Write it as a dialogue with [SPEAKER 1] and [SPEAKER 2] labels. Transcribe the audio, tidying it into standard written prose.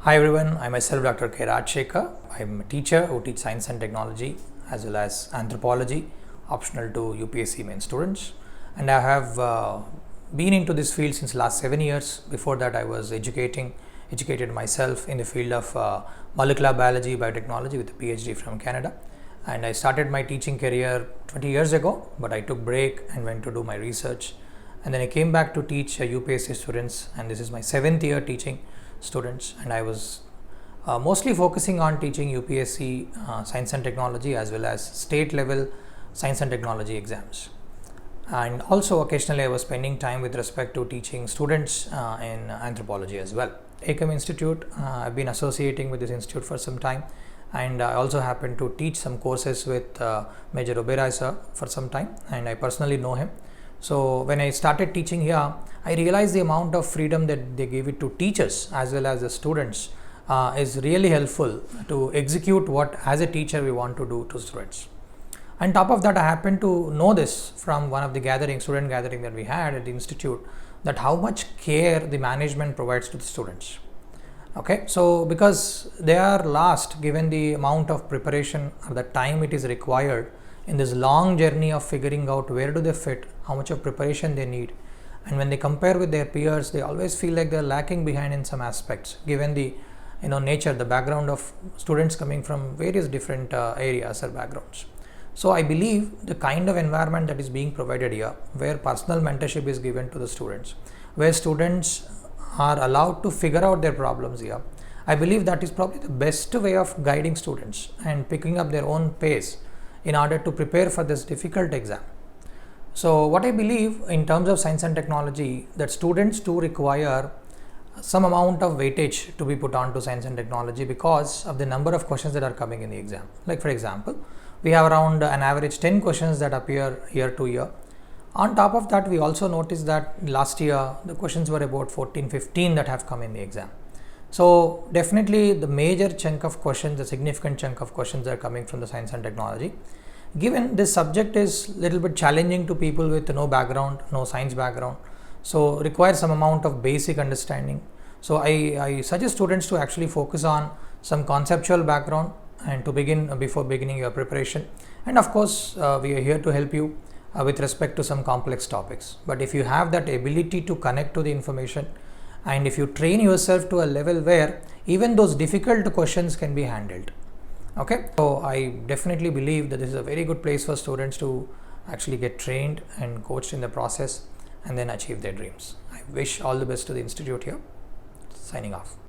[SPEAKER 1] Hi everyone, I myself Dr. K. Rajashekar. I'm a teacher who teaches science and technology as well as anthropology, optional to UPSC main students. And I have been into this field since last 7 years. Before that I was educated myself in the field of molecular biology, biotechnology with a PhD from Canada. And I started my teaching career 20 years ago, but I took break and went to do my research. And then I came back to teach UPSC students, and this is my 7th year teaching students, and I was mostly focusing on teaching UPSC science and technology as well as state level science and technology exams. And also occasionally I was spending time with respect to teaching students in anthropology as well. Ekam Institute, I've been associating with this institute for some time, and I also happen to teach some courses with Major Oberoi sir for some time, and I personally know him. So when I started teaching here, I realized the amount of freedom that they give it to teachers as well as the students is really helpful to execute what as a teacher we want to do to students. On top of that, I happen to know this from one of the student gathering that we had at the institute, that how much care the management provides to the students. Okay, so because they are lost given the amount of preparation or the time it is required in this long journey of figuring out where do they fit, how much of preparation they need, and when they compare with their peers, they always feel like they're lacking behind in some aspects given the nature, the background of students coming from various different areas or backgrounds. So I believe the kind of environment that is being provided here, where personal mentorship is given to the students, where students are allowed to figure out their problems here, I believe that is probably the best way of guiding students and picking up their own pace in order to prepare for this difficult exam. So what I believe in terms of science and technology, that students do require some amount of weightage to be put on to science and technology because of the number of questions that are coming in the exam. Like for example, we have around an average 10 questions that appear year to year. On top of that, we also noticed that last year the questions were about 14-15 that have come in the exam. So definitely the major chunk of questions, the significant chunk of questions are coming from the science and technology. Given this subject is little bit challenging to people with no background, no science background, so requires some amount of basic understanding. So I suggest students to actually focus on some conceptual background and to begin before beginning your preparation. And of course, we are here to help you with respect to some complex topics. But if you have that ability to connect to the information, and if you train yourself to a level where even those difficult questions can be handled. Okay, so I definitely believe that this is a very good place for students to actually get trained and coached in the process and then achieve their dreams. I wish all the best to the institute here. Signing off.